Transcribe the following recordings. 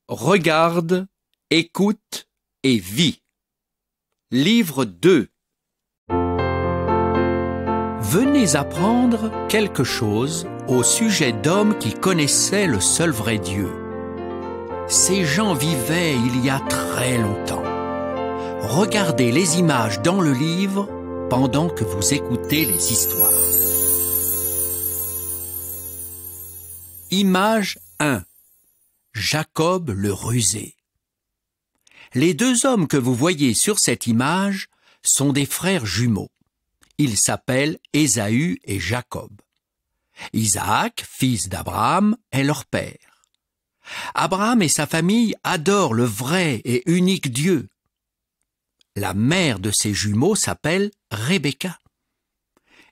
Regarde, écoute et vis. Livre 2. Venez apprendre quelque chose au sujet d'hommes qui connaissaient le seul vrai Dieu. Ces gens vivaient il y a très longtemps. Regardez les images dans le livre pendant que vous écoutez les histoires. Image 1. Jacob le rusé. Les deux hommes que vous voyez sur cette image sont des frères jumeaux. Ils s'appellent Ésaü et Jacob. Isaac, fils d'Abraham, est leur père. Abraham et sa famille adorent le vrai et unique Dieu. La mère de ces jumeaux s'appelle Rebecca.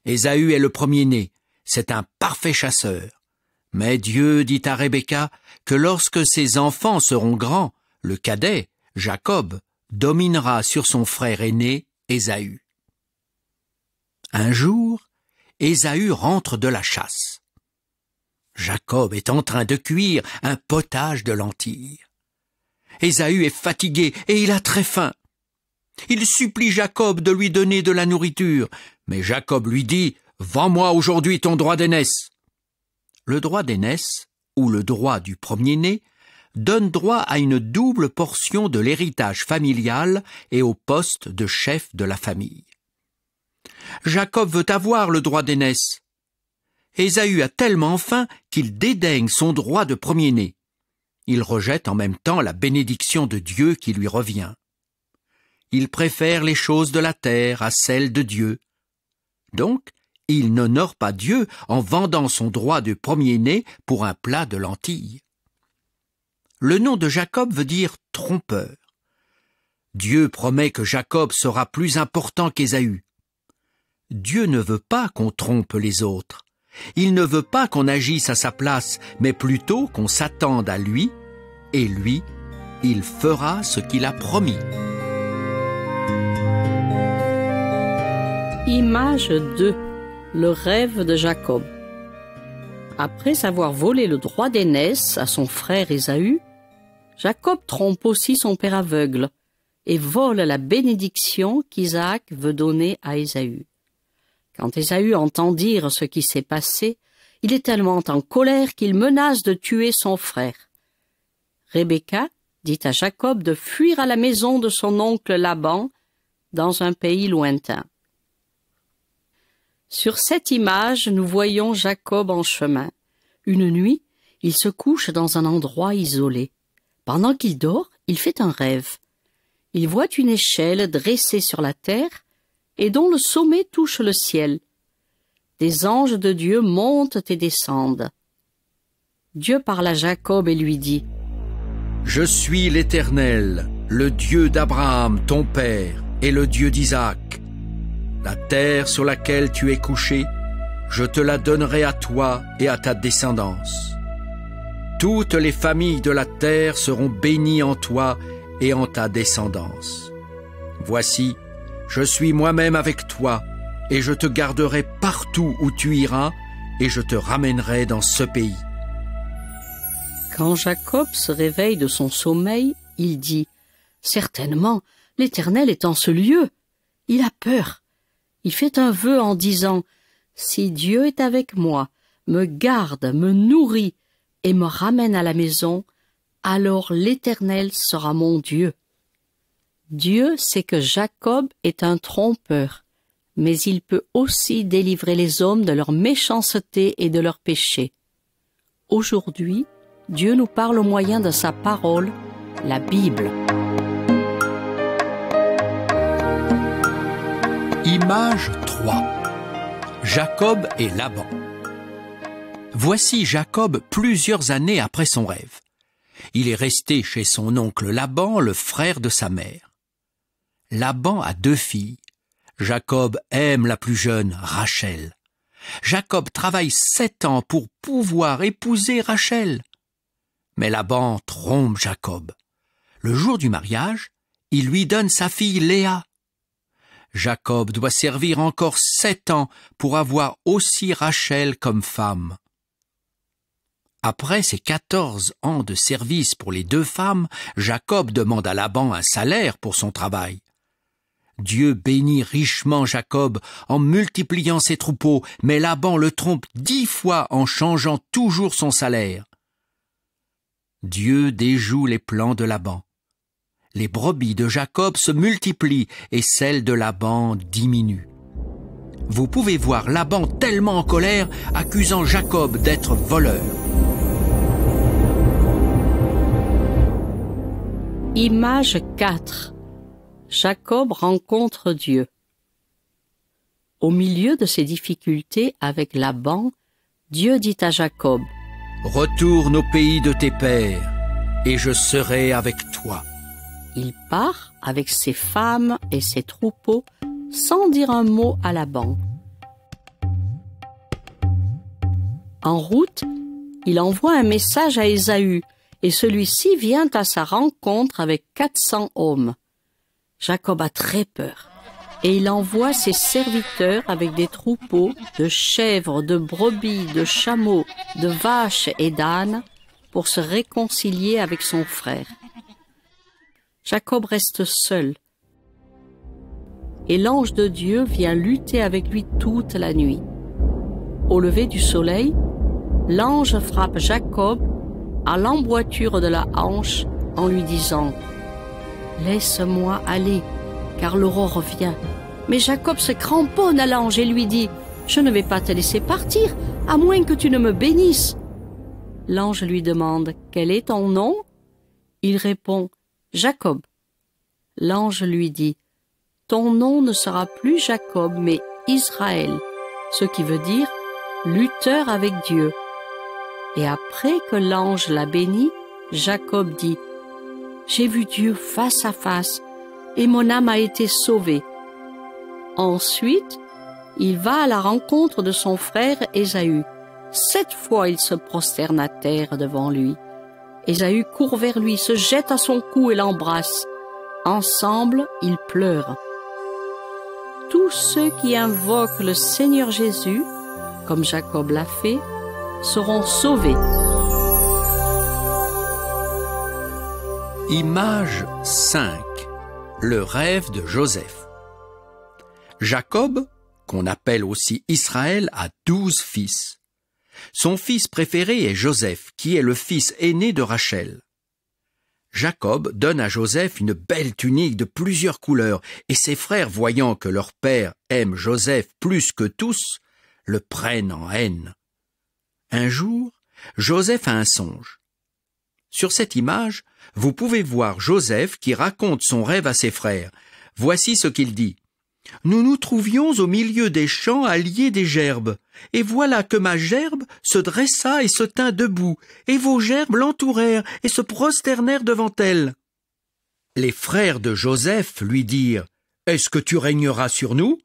Ésaü est le premier-né, c'est un parfait chasseur. Mais Dieu dit à Rebecca que lorsque ses enfants seront grands, le cadet, Jacob, dominera sur son frère aîné, Ésaü. Un jour, Ésaü rentre de la chasse. Jacob est en train de cuire un potage de lentilles. Ésaü est fatigué et il a très faim. Il supplie Jacob de lui donner de la nourriture, mais Jacob lui dit « Vends-moi aujourd'hui ton droit d'aînesse ». Le droit d'aînesse, ou le droit du premier-né, donne droit à une double portion de l'héritage familial et au poste de chef de la famille. Jacob veut avoir le droit d'aînesse. Ésaü a tellement faim qu'il dédaigne son droit de premier-né. Il rejette en même temps la bénédiction de Dieu qui lui revient. Il préfère les choses de la terre à celles de Dieu. Donc, il n'honore pas Dieu en vendant son droit de premier-né pour un plat de lentilles. Le nom de Jacob veut dire trompeur. Dieu promet que Jacob sera plus important qu'Ésaü. Dieu ne veut pas qu'on trompe les autres. Il ne veut pas qu'on agisse à sa place, mais plutôt qu'on s'attende à lui, et lui, il fera ce qu'il a promis. Image 2. Le rêve de Jacob. Après avoir volé le droit d'aînesse à son frère Ésaü, Jacob trompe aussi son père aveugle et vole la bénédiction qu'Isaac veut donner à Ésaü. Quand Ésaü entend dire ce qui s'est passé, il est tellement en colère qu'il menace de tuer son frère. Rebecca dit à Jacob de fuir à la maison de son oncle Laban dans un pays lointain. Sur cette image, nous voyons Jacob en chemin. Une nuit, il se couche dans un endroit isolé. Pendant qu'il dort, il fait un rêve. Il voit une échelle dressée sur la terre et dont le sommet touche le ciel. Des anges de Dieu montent et descendent. Dieu parle à Jacob et lui dit « Je suis l'Éternel, le Dieu d'Abraham, ton père, et le Dieu d'Isaac. La terre sur laquelle tu es couché, je te la donnerai à toi et à ta descendance. Toutes les familles de la terre seront bénies en toi et en ta descendance. Voici, je suis moi-même avec toi, et je te garderai partout où tu iras, et je te ramènerai dans ce pays. » Quand Jacob se réveille de son sommeil, il dit « Certainement, l'Éternel est en ce lieu. » Il a peur. Il fait un vœu en disant « Si Dieu est avec moi, me garde, me nourrit et me ramène à la maison, alors l'Éternel sera mon Dieu. » Dieu sait que Jacob est un trompeur, mais il peut aussi délivrer les hommes de leur méchanceté et de leurs péchés. Aujourd'hui, Dieu nous parle au moyen de sa parole, la Bible. Image 3. Jacob et Laban. Voici Jacob plusieurs années après son rêve. Il est resté chez son oncle Laban, le frère de sa mère. Laban a 2 filles. Jacob aime la plus jeune, Rachel. Jacob travaille 7 ans pour pouvoir épouser Rachel. Mais Laban trompe Jacob. Le jour du mariage, il lui donne sa fille Léa. Jacob doit servir encore 7 ans pour avoir aussi Rachel comme femme. Après ses 14 ans de service pour les deux femmes, Jacob demande à Laban un salaire pour son travail. Dieu bénit richement Jacob en multipliant ses troupeaux, mais Laban le trompe 10 fois en changeant toujours son salaire. Dieu déjoue les plans de Laban. Les brebis de Jacob se multiplient et celles de Laban diminuent. Vous pouvez voir Laban tellement en colère, accusant Jacob d'être voleur. Image 4. Jacob rencontre Dieu. Au milieu de ses difficultés avec Laban, Dieu dit à Jacob: « Retourne au pays de tes pères, et je serai avec toi. » Il part avec ses femmes et ses troupeaux sans dire un mot à Laban. En route, il envoie un message à Ésaü, et celui-ci vient à sa rencontre avec 400 hommes. Jacob a très peur, et il envoie ses serviteurs avec des troupeaux de chèvres, de brebis, de chameaux, de vaches et d'ânes pour se réconcilier avec son frère. Jacob reste seul, et l'ange de Dieu vient lutter avec lui toute la nuit. Au lever du soleil, l'ange frappe Jacob à l'emboîture de la hanche en lui disant: « Laisse-moi aller, car l'aurore vient. » Mais Jacob se cramponne à l'ange et lui dit: « Je ne vais pas te laisser partir, à moins que tu ne me bénisses. » L'ange lui demande: « Quel est ton nom ?» Il répond: « Jacob. » L'ange lui dit: « Ton nom ne sera plus Jacob, mais Israël, ce qui veut dire lutteur avec Dieu. » Et après que l'ange l'a béni, Jacob dit: « J'ai vu Dieu face à face, et mon âme a été sauvée. » Ensuite, il va à la rencontre de son frère Ésaü. 7 fois il se prosterne à terre devant lui. Ésaü court vers lui, se jette à son cou et l'embrasse. Ensemble, ils pleurent. Tous ceux qui invoquent le Seigneur Jésus, comme Jacob l'a fait, seront sauvés. Image 5. Le rêve de Joseph. Jacob, qu'on appelle aussi Israël, a 12 fils. Son fils préféré est Joseph, qui est le fils aîné de Rachel. Jacob donne à Joseph une belle tunique de plusieurs couleurs, et ses frères, voyant que leur père aime Joseph plus que tous, le prennent en haine. Un jour, Joseph a un songe. Sur cette image, vous pouvez voir Joseph qui raconte son rêve à ses frères. Voici ce qu'il dit. « Nous nous trouvions au milieu des champs à lier des gerbes, et voilà que ma gerbe se dressa et se tint debout, et vos gerbes l'entourèrent et se prosternèrent devant elle. » Les frères de Joseph lui dirent: « Est-ce que tu régneras sur nous ?»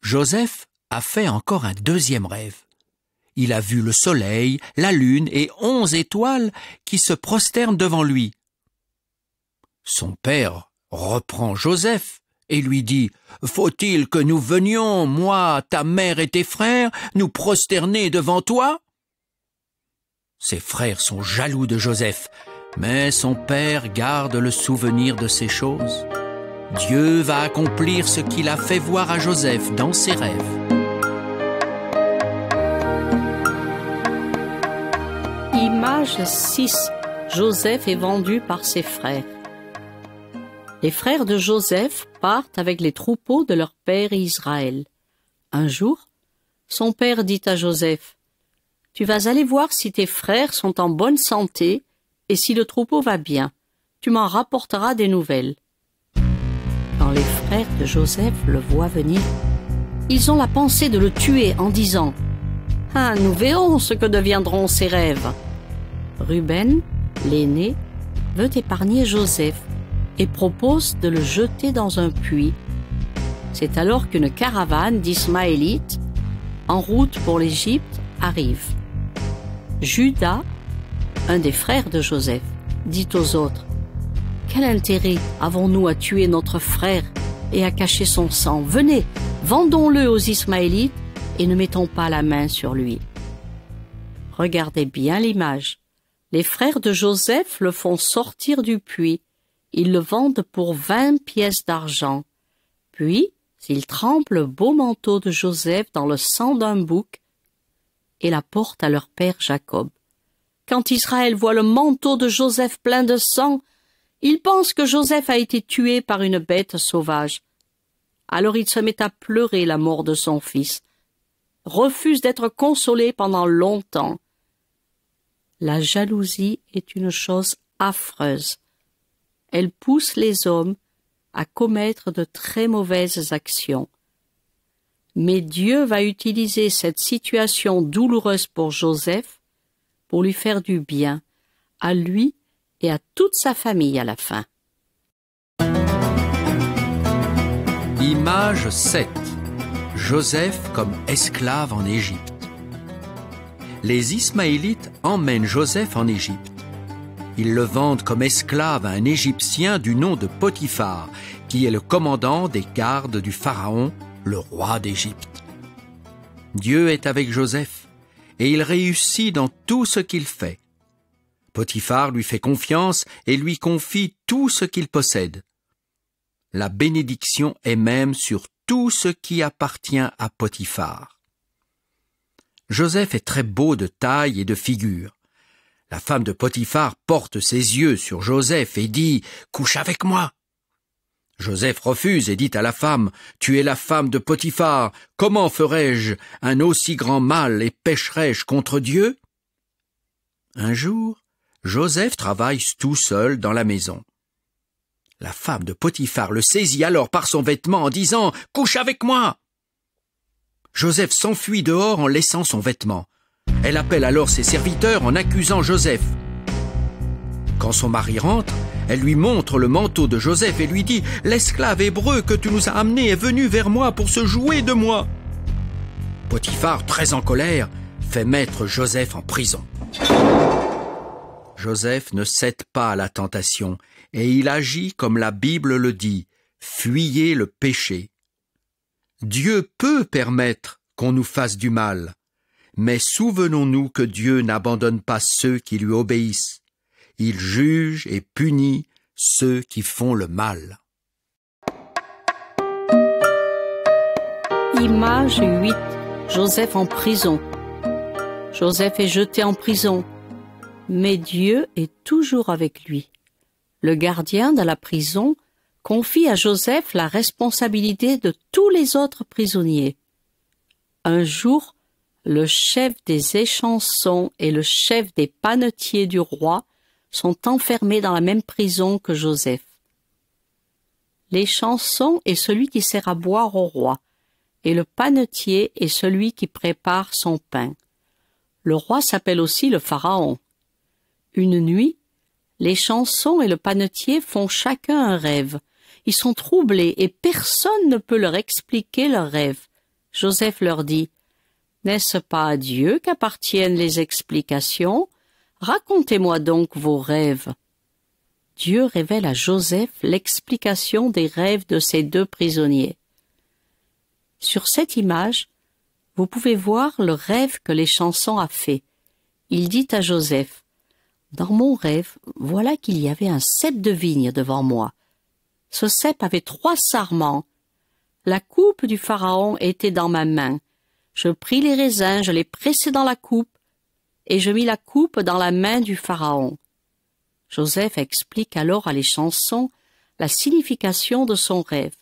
Joseph a fait encore un deuxième rêve. Il a vu le soleil, la lune et 11 étoiles qui se prosternent devant lui. Son père reprend Joseph et lui dit: « Faut-il que nous venions, moi, ta mère et tes frères, nous prosterner devant toi ?» Ses frères sont jaloux de Joseph, mais son père garde le souvenir de ces choses. Dieu va accomplir ce qu'il a fait voir à Joseph dans ses rêves. Image 6. Joseph est vendu par ses frères. Les frères de Joseph partent avec les troupeaux de leur père Israël. Un jour, son père dit à Joseph: « Tu vas aller voir si tes frères sont en bonne santé et si le troupeau va bien. Tu m'en rapporteras des nouvelles. » Quand les frères de Joseph le voient venir, ils ont la pensée de le tuer en disant: « Ah, nous verrons ce que deviendront ces rêves. » Ruben, l'aîné, veut épargner Joseph et propose de le jeter dans un puits. C'est alors qu'une caravane d'Ismaélites, en route pour l'Égypte, arrive. Judas, un des frères de Joseph, dit aux autres: « Quel intérêt avons-nous à tuer notre frère et à cacher son sang? Venez, vendons-le aux Ismaélites et ne mettons pas la main sur lui. » Regardez bien l'image. Les frères de Joseph le font sortir du puits. Ils le vendent pour 20 pièces d'argent. Puis, ils trempent le beau manteau de Joseph dans le sang d'un bouc et l'apportent à leur père Jacob. Quand Israël voit le manteau de Joseph plein de sang, il pense que Joseph a été tué par une bête sauvage. Alors il se met à pleurer la mort de son fils, refuse d'être consolé pendant longtemps. La jalousie est une chose affreuse. Elle pousse les hommes à commettre de très mauvaises actions. Mais Dieu va utiliser cette situation douloureuse pour Joseph pour lui faire du bien, à lui et à toute sa famille à la fin. Image 7. Joseph comme esclave en Égypte. Les Ismaélites emmènent Joseph en Égypte. Ils le vendent comme esclave à un Égyptien du nom de Potiphar, qui est le commandant des gardes du Pharaon, le roi d'Égypte. Dieu est avec Joseph, et il réussit dans tout ce qu'il fait. Potiphar lui fait confiance et lui confie tout ce qu'il possède. La bénédiction est même sur tout ce qui appartient à Potiphar. Joseph est très beau de taille et de figure. La femme de Potiphar porte ses yeux sur Joseph et dit « Couche avec moi !» Joseph refuse et dit à la femme « Tu es la femme de Potiphar, comment ferais-je un aussi grand mal et pécherais-je contre Dieu ?» Un jour, Joseph travaille tout seul dans la maison. La femme de Potiphar le saisit alors par son vêtement en disant « Couche avec moi !» Joseph s'enfuit dehors en laissant son vêtement. Elle appelle alors ses serviteurs en accusant Joseph. Quand son mari rentre, elle lui montre le manteau de Joseph et lui dit « L'esclave hébreu que tu nous as amené est venu vers moi pour se jouer de moi. » Potiphar, très en colère, fait mettre Joseph en prison. Joseph ne cède pas à la tentation et il agit comme la Bible le dit, fuyez le péché. Dieu peut permettre qu'on nous fasse du mal, mais souvenons-nous que Dieu n'abandonne pas ceux qui lui obéissent. Il juge et punit ceux qui font le mal. Image 8. Joseph en prison. Joseph est jeté en prison, mais Dieu est toujours avec lui. Le gardien de la prison confie à Joseph la responsabilité de tous les autres prisonniers. Un jour, le chef des échansons et le chef des panetiers du roi sont enfermés dans la même prison que Joseph. L'échanson est celui qui sert à boire au roi, et le panetier est celui qui prépare son pain. Le roi s'appelle aussi le Pharaon. Une nuit, l'échanson et le panetier font chacun un rêve. Ils sont troublés et personne ne peut leur expliquer leur rêve. Joseph leur dit « N'est-ce pas à Dieu qu'appartiennent les explications ? Racontez-moi donc vos rêves. » Dieu révèle à Joseph l'explication des rêves de ces deux prisonniers. Sur cette image, vous pouvez voir le rêve que l'échanson a fait. Il dit à Joseph « Dans mon rêve, voilà qu'il y avait un cep de vigne devant moi. Ce cep avait 3 sarments. La coupe du Pharaon était dans ma main. Je pris les raisins, je les pressai dans la coupe, et je mis la coupe dans la main du Pharaon. » Joseph explique alors à l'échanson la signification de son rêve.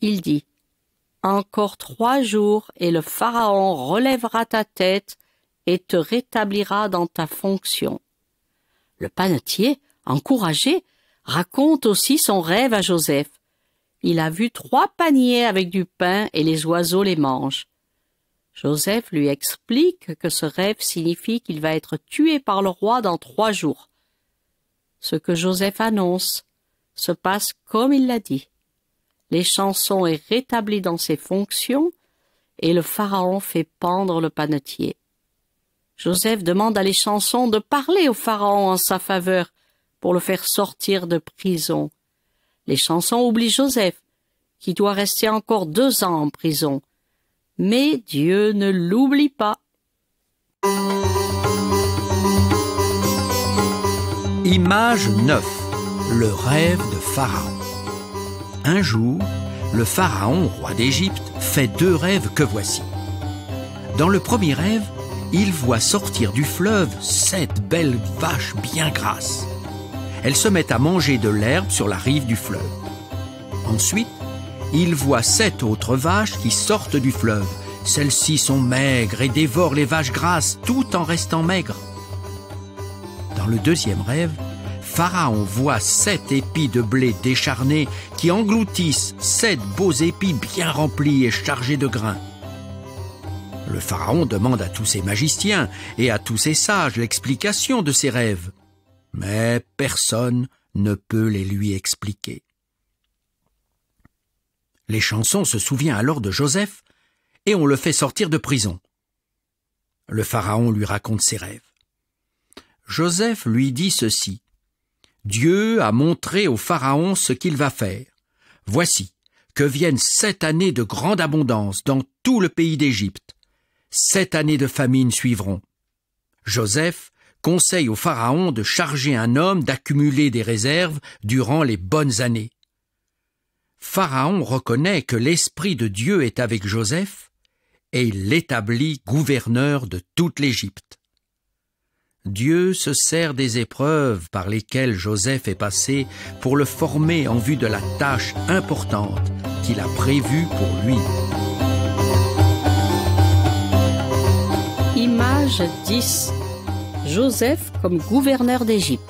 Il dit « Encore 3 jours et le Pharaon relèvera ta tête et te rétablira dans ta fonction. » Le panetier, encouragé, raconte aussi son rêve à Joseph. Il a vu 3 paniers avec du pain et les oiseaux les mangent. Joseph lui explique que ce rêve signifie qu'il va être tué par le roi dans 3 jours. Ce que Joseph annonce se passe comme il l'a dit. L'échanson est rétabli dans ses fonctions et le Pharaon fait pendre le panetier. Joseph demande à l'échanson de parler au Pharaon en sa faveur pour le faire sortir de prison. L'échanson oublie Joseph, qui doit rester encore 2 ans en prison. Mais Dieu ne l'oublie pas. Image 9. Le rêve de Pharaon. Un jour, le Pharaon, roi d'Égypte, fait 2 rêves que voici. Dans le premier rêve, il voit sortir du fleuve 7 belles vaches bien grasses. Elles se mettent à manger de l'herbe sur la rive du fleuve. Ensuite, il voit 7 autres vaches qui sortent du fleuve. Celles-ci sont maigres et dévorent les vaches grasses tout en restant maigres. Dans le deuxième rêve, Pharaon voit 7 épis de blé décharnés qui engloutissent 7 beaux épis bien remplis et chargés de grains. Le Pharaon demande à tous ses magiciens et à tous ses sages l'explication de ses rêves, mais personne ne peut les lui expliquer. Les chansons se souvient alors de Joseph et on le fait sortir de prison. Le Pharaon lui raconte ses rêves. Joseph lui dit ceci. Dieu a montré au Pharaon ce qu'il va faire. Voici que viennent 7 années de grande abondance dans tout le pays d'Égypte. 7 années de famine suivront. Joseph conseille au Pharaon de charger un homme d'accumuler des réserves durant les bonnes années. Pharaon reconnaît que l'Esprit de Dieu est avec Joseph et il l'établit gouverneur de toute l'Égypte. Dieu se sert des épreuves par lesquelles Joseph est passé pour le former en vue de la tâche importante qu'il a prévue pour lui. Image 10. Joseph comme gouverneur d'Égypte.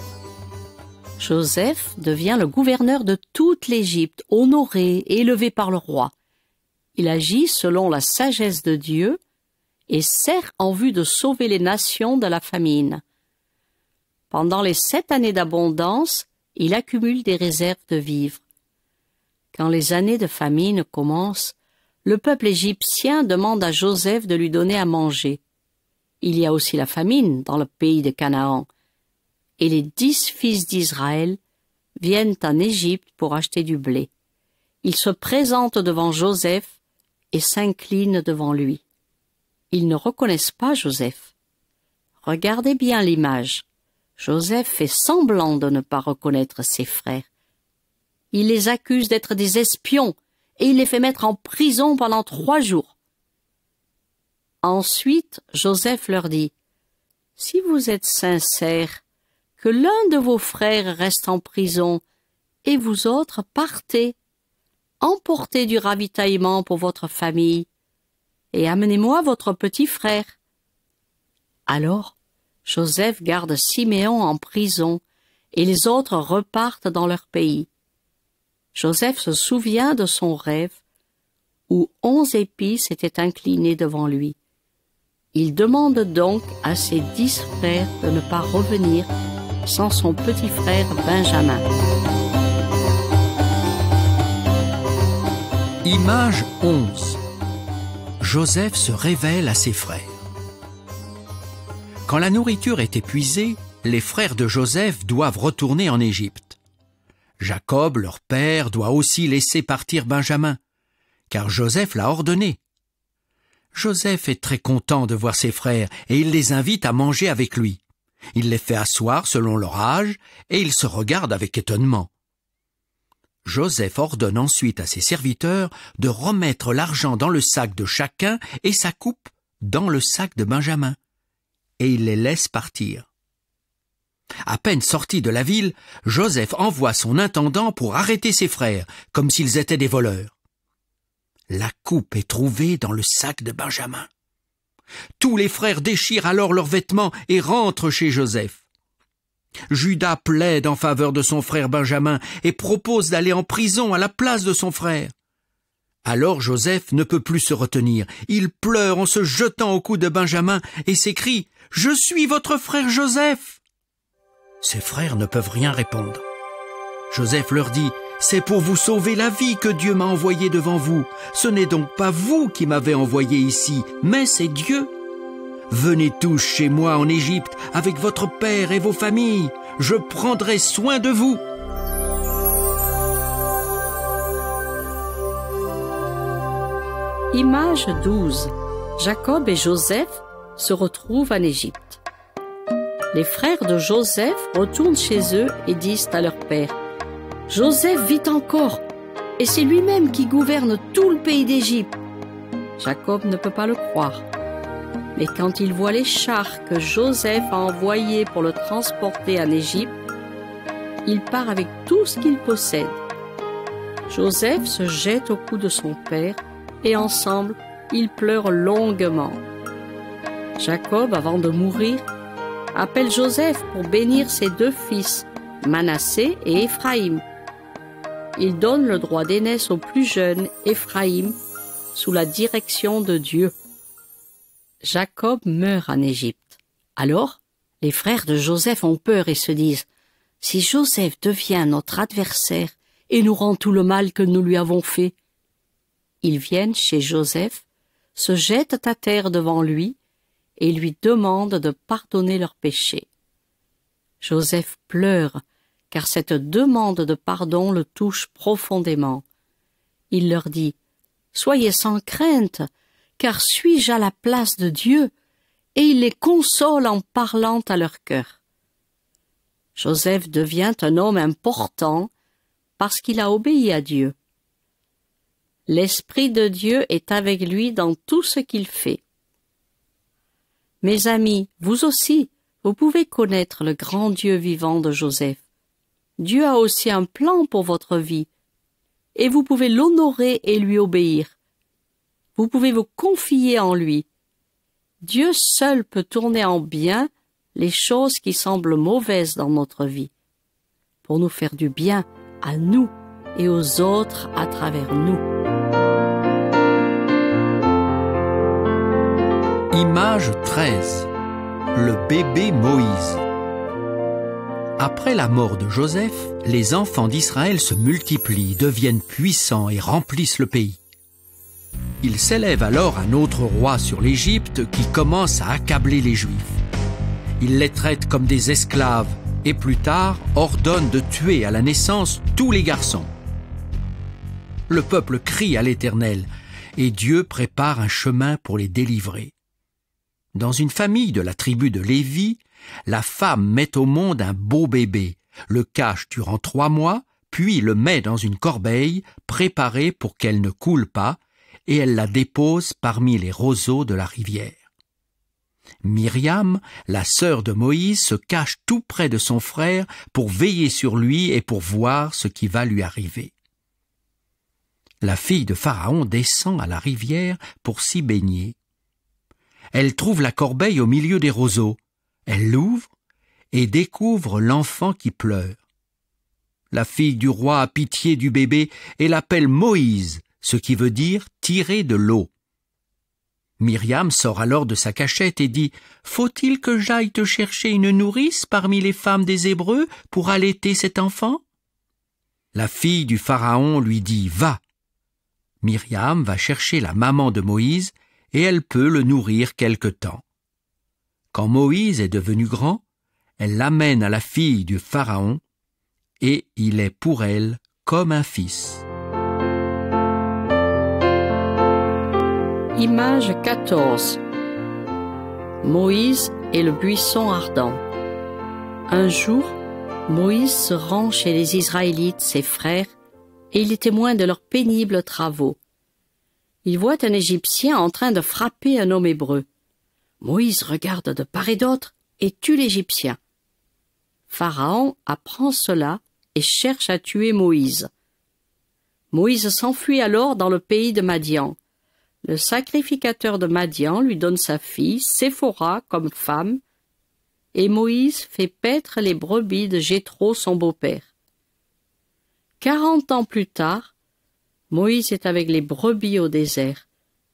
Joseph devient le gouverneur de toute l'Égypte, honoré et élevé par le roi. Il agit selon la sagesse de Dieu et sert en vue de sauver les nations de la famine. Pendant les 7 années d'abondance, il accumule des réserves de vivres. Quand les années de famine commencent, le peuple égyptien demande à Joseph de lui donner à manger. Il y a aussi la famine dans le pays de Canaan. Et les 10 fils d'Israël viennent en Égypte pour acheter du blé. Ils se présentent devant Joseph et s'inclinent devant lui. Ils ne reconnaissent pas Joseph. Regardez bien l'image. Joseph fait semblant de ne pas reconnaître ses frères. Il les accuse d'être des espions et il les fait mettre en prison pendant 3 jours. Ensuite, Joseph leur dit, « Si vous êtes sincères, que l'un de vos frères reste en prison et vous autres partez. Emportez du ravitaillement pour votre famille et amenez-moi votre petit frère. » Alors, Joseph garde Siméon en prison et les autres repartent dans leur pays. Joseph se souvient de son rêve où 11 épis s'étaient inclinés devant lui. Il demande donc à ses 10 frères de ne pas revenir sans son petit frère Benjamin. Image 11. Joseph se révèle à ses frères. Quand la nourriture est épuisée, les frères de Joseph doivent retourner en Égypte. Jacob, leur père, doit aussi laisser partir Benjamin, car Joseph l'a ordonné. Joseph est très content de voir ses frères et il les invite à manger avec lui. Il les fait asseoir selon leur âge et ils se regardent avec étonnement. Joseph ordonne ensuite à ses serviteurs de remettre l'argent dans le sac de chacun et sa coupe dans le sac de Benjamin. Et il les laisse partir. À peine sorti de la ville, Joseph envoie son intendant pour arrêter ses frères, comme s'ils étaient des voleurs. La coupe est trouvée dans le sac de Benjamin. Tous les frères déchirent alors leurs vêtements et rentrent chez Joseph. Judas plaide en faveur de son frère Benjamin et propose d'aller en prison à la place de son frère. Alors Joseph ne peut plus se retenir. Il pleure en se jetant au cou de Benjamin et s'écrie « Je suis votre frère Joseph !» Ses frères ne peuvent rien répondre. Joseph leur dit « C'est pour vous sauver la vie que Dieu m'a envoyé devant vous. Ce n'est donc pas vous qui m'avez envoyé ici, mais c'est Dieu. Venez tous chez moi en Égypte avec votre père et vos familles. Je prendrai soin de vous. » Image 12. Jacob et Joseph se retrouvent en Égypte. Les frères de Joseph retournent chez eux et disent à leur père: Joseph vit encore, et c'est lui-même qui gouverne tout le pays d'Égypte. Jacob ne peut pas le croire. Mais quand il voit les chars que Joseph a envoyés pour le transporter en Égypte, il part avec tout ce qu'il possède. Joseph se jette au cou de son père et ensemble, ils pleurent longuement. Jacob, avant de mourir, appelle Joseph pour bénir ses deux fils, Manassé et Éphraïm. Il donne le droit d'aînesse au plus jeune, Éphraïm, sous la direction de Dieu. Jacob meurt en Égypte. Alors, les frères de Joseph ont peur et se disent: si Joseph devient notre adversaire et nous rend tout le mal que nous lui avons fait. Ils viennent chez Joseph, se jettent à terre devant lui et lui demandent de pardonner leurs péchés. Joseph pleure, car cette demande de pardon le touche profondément. Il leur dit: soyez sans crainte, car suis-je à la place de Dieu? Et il les console en parlant à leur cœur. Joseph devient un homme important parce qu'il a obéi à Dieu. L'Esprit de Dieu est avec lui dans tout ce qu'il fait. Mes amis, vous aussi, vous pouvez connaître le grand Dieu vivant de Joseph. Dieu a aussi un plan pour votre vie, et vous pouvez l'honorer et lui obéir. Vous pouvez vous confier en lui. Dieu seul peut tourner en bien les choses qui semblent mauvaises dans notre vie, pour nous faire du bien à nous et aux autres à travers nous. Image 13. Le bébé Moïse. Après la mort de Joseph, les enfants d'Israël se multiplient, deviennent puissants et remplissent le pays. Il s'élève alors un autre roi sur l'Égypte qui commence à accabler les Juifs. Il les traite comme des esclaves et plus tard ordonne de tuer à la naissance tous les garçons. Le peuple crie à l'Éternel et Dieu prépare un chemin pour les délivrer. Dans une famille de la tribu de Lévi, la femme met au monde un beau bébé, le cache durant 3 mois, puis le met dans une corbeille préparée pour qu'elle ne coule pas, et elle la dépose parmi les roseaux de la rivière. Myriam, la sœur de Moïse, se cache tout près de son frère pour veiller sur lui et pour voir ce qui va lui arriver. La fille de Pharaon descend à la rivière pour s'y baigner. Elle trouve la corbeille au milieu des roseaux. Elle l'ouvre et découvre l'enfant qui pleure. La fille du roi a pitié du bébé et l'appelle Moïse, ce qui veut dire tirer de l'eau. Myriam sort alors de sa cachette et dit: « Faut-il que j'aille te chercher une nourrice parmi les femmes des Hébreux pour allaiter cet enfant ?» La fille du Pharaon lui dit: « Va !» Myriam va chercher la maman de Moïse et elle peut le nourrir quelque temps. Quand Moïse est devenu grand, elle l'amène à la fille du Pharaon et il est pour elle comme un fils. Image 14. Moïse et le buisson ardent. Un jour, Moïse se rend chez les Israélites, ses frères, et il est témoin de leurs pénibles travaux. Il voit un Égyptien en train de frapper un homme hébreu. Moïse regarde de part et d'autre et tue l'Égyptien. Pharaon apprend cela et cherche à tuer Moïse. Moïse s'enfuit alors dans le pays de Madian. Le sacrificateur de Madian lui donne sa fille, Séphora, comme femme, et Moïse fait paître les brebis de Jéthro, son beau-père. 40 ans plus tard, Moïse est avec les brebis au désert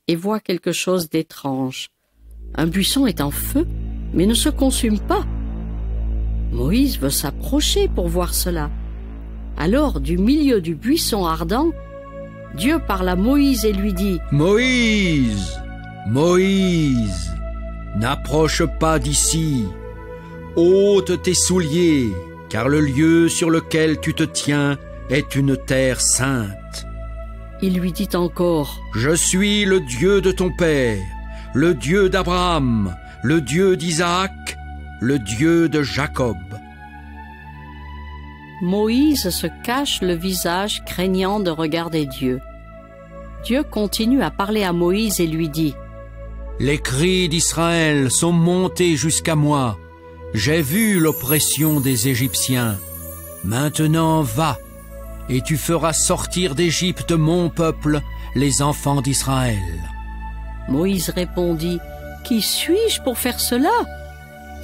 et voit quelque chose d'étrange. Un buisson est en feu, mais ne se consume pas. Moïse veut s'approcher pour voir cela. Alors, du milieu du buisson ardent, Dieu parle à Moïse et lui dit: « Moïse, Moïse, n'approche pas d'ici. Ôte tes souliers, car le lieu sur lequel tu te tiens est une terre sainte. » Il lui dit encore: « Je suis le Dieu de ton père, le Dieu d'Abraham, le Dieu d'Isaac le Dieu de Jacob. » Moïse se cache le visage craignant de regarder Dieu. Dieu continue à parler à Moïse et lui dit: « Les cris d'Israël sont montés jusqu'à moi. J'ai vu l'oppression des Égyptiens. Maintenant va, et tu feras sortir d'Égypte mon peuple, les enfants d'Israël. » Moïse répondit: « Qui suis-je pour faire cela ?»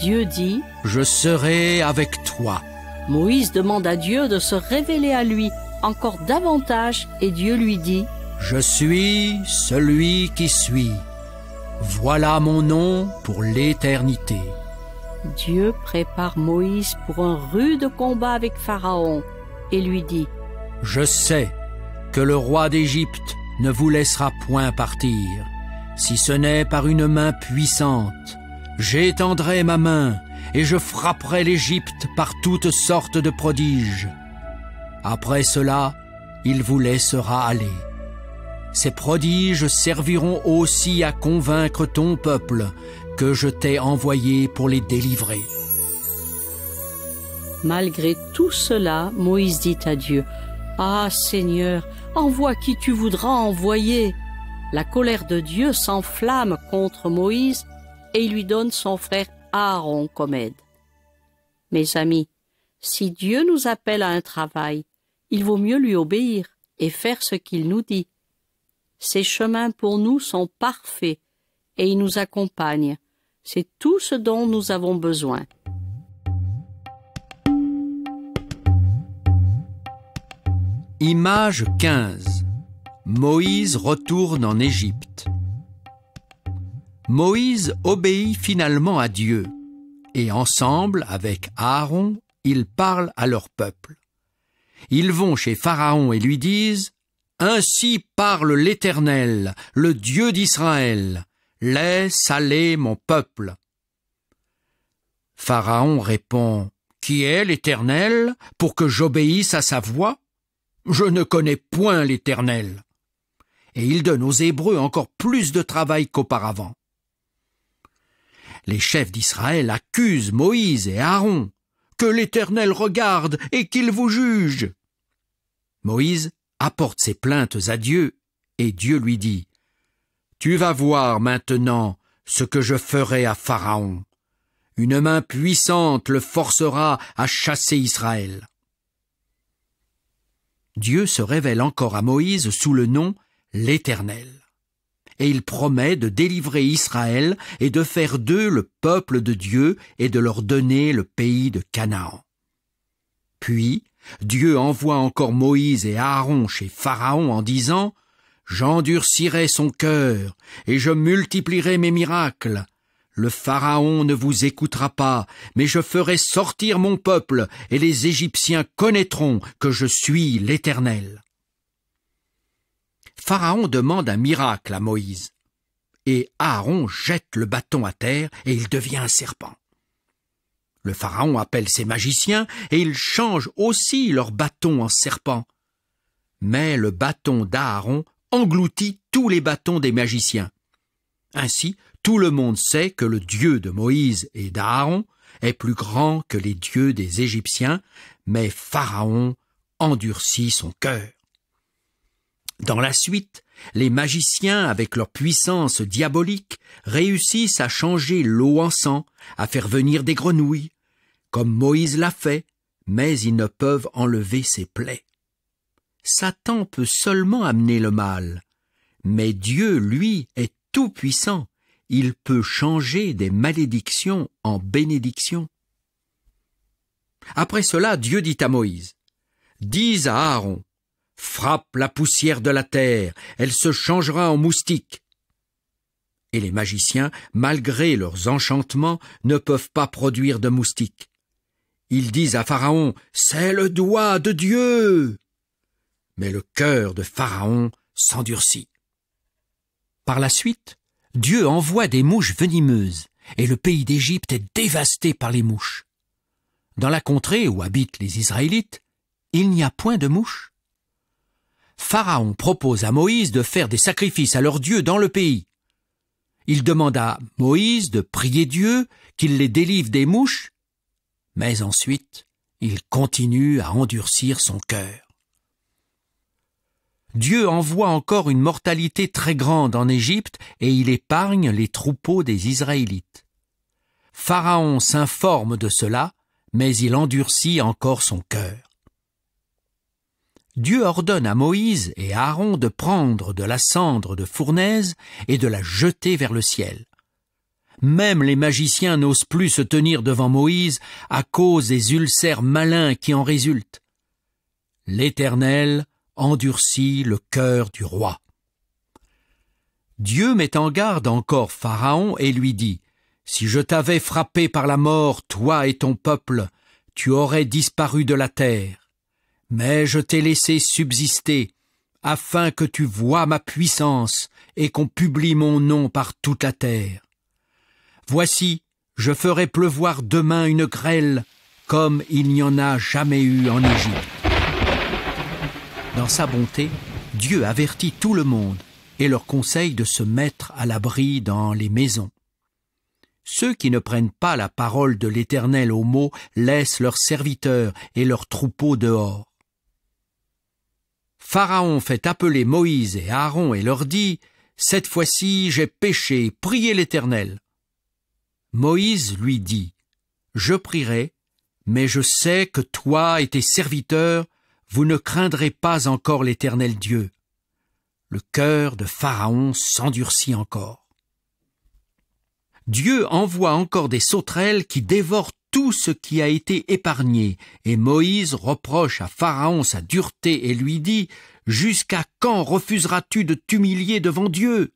Dieu dit: « Je serai avec toi. » Moïse demande à Dieu de se révéler à lui encore davantage et Dieu lui dit: « Je suis celui qui suis. Voilà mon nom pour l'éternité. » Dieu prépare Moïse pour un rude combat avec Pharaon et lui dit: « Je sais que le roi d'Égypte ne vous laissera point partir, si ce n'est par une main puissante. J'étendrai ma main et je frapperai l'Égypte par toutes sortes de prodiges. Après cela, il vous laissera aller. Ces prodiges serviront aussi à convaincre ton peuple que je t'ai envoyé pour les délivrer. » Malgré tout cela, Moïse dit à Dieu: « Ah Seigneur, envoie qui tu voudras envoyer. » La colère de Dieu s'enflamme contre Moïse et il lui donne son frère Aaron comme aide. Mes amis, si Dieu nous appelle à un travail, il vaut mieux lui obéir et faire ce qu'il nous dit. Ses chemins pour nous sont parfaits et il nous accompagne. C'est tout ce dont nous avons besoin. Image 15. Moïse retourne en Égypte. Moïse obéit finalement à Dieu, et ensemble, avec Aaron, ils parlent à leur peuple. Ils vont chez Pharaon et lui disent: « Ainsi parle l'Éternel, le Dieu d'Israël. Laisse aller mon peuple. » Pharaon répond: « Qui est l'Éternel pour que j'obéisse à sa voix? Je ne connais point l'Éternel. » Et il donne aux Hébreux encore plus de travail qu'auparavant. Les chefs d'Israël accusent Moïse et Aaron. « Que l'Éternel regarde et qu'il vous juge. » Moïse apporte ses plaintes à Dieu et Dieu lui dit: « Tu vas voir maintenant ce que je ferai à Pharaon. Une main puissante le forcera à chasser Israël. » Dieu se révèle encore à Moïse sous le nom l'Éternel. Et il promet de délivrer Israël et de faire d'eux le peuple de Dieu et de leur donner le pays de Canaan. Puis, Dieu envoie encore Moïse et Aaron chez Pharaon en disant: « J'endurcirai son cœur et je multiplierai mes miracles. Le Pharaon ne vous écoutera pas, mais je ferai sortir mon peuple et les Égyptiens connaîtront que je suis l'Éternel. » Pharaon demande un miracle à Moïse, et Aaron jette le bâton à terre et il devient un serpent. Le Pharaon appelle ses magiciens et ils changent aussi leur bâton en serpent. Mais le bâton d'Aaron engloutit tous les bâtons des magiciens. Ainsi, tout le monde sait que le Dieu de Moïse et d'Aaron est plus grand que les dieux des Égyptiens, mais Pharaon endurcit son cœur. Dans la suite, les magiciens, avec leur puissance diabolique, réussissent à changer l'eau en sang, à faire venir des grenouilles, comme Moïse l'a fait, mais ils ne peuvent enlever ses plaies. Satan peut seulement amener le mal, mais Dieu, lui, est tout-puissant. Il peut changer des malédictions en bénédictions. Après cela, Dieu dit à Moïse: « Dis à Aaron: frappe la poussière de la terre, elle se changera en moustique. » Et les magiciens, malgré leurs enchantements, ne peuvent pas produire de moustiques. Ils disent à Pharaon: « C'est le doigt de Dieu !» Mais le cœur de Pharaon s'endurcit. Par la suite, Dieu envoie des mouches venimeuses, et le pays d'Égypte est dévasté par les mouches. Dans la contrée où habitent les Israélites, il n'y a point de mouches. Pharaon propose à Moïse de faire des sacrifices à leurs dieux dans le pays. Il demande à Moïse de prier Dieu qu'il les délivre des mouches, mais ensuite, il continue à endurcir son cœur. Dieu envoie encore une mortalité très grande en Égypte et il épargne les troupeaux des Israélites. Pharaon s'informe de cela, mais il endurcit encore son cœur. Dieu ordonne à Moïse et à Aaron de prendre de la cendre de fournaise et de la jeter vers le ciel. Même les magiciens n'osent plus se tenir devant Moïse à cause des ulcères malins qui en résultent. L'Éternel endurcit le cœur du roi. Dieu met en garde encore Pharaon et lui dit « Si je t'avais frappé par la mort, toi et ton peuple, tu aurais disparu de la terre. Mais je t'ai laissé subsister, afin que tu voies ma puissance et qu'on publie mon nom par toute la terre. Voici, je ferai pleuvoir demain une grêle, comme il n'y en a jamais eu en Égypte. » Dans sa bonté, Dieu avertit tout le monde et leur conseille de se mettre à l'abri dans les maisons. Ceux qui ne prennent pas la parole de l'Éternel au mot laissent leurs serviteurs et leurs troupeaux dehors. Pharaon fait appeler Moïse et Aaron et leur dit « Cette fois-ci, j'ai péché, priez l'Éternel. » Moïse lui dit « Je prierai, mais je sais que toi et tes serviteurs, vous ne craindrez pas encore l'Éternel Dieu. » Le cœur de Pharaon s'endurcit encore. Dieu envoie encore des sauterelles qui dévorent tout ce qui a été épargné, et Moïse reproche à Pharaon sa dureté et lui dit « Jusqu'à quand refuseras-tu de t'humilier devant Dieu ?»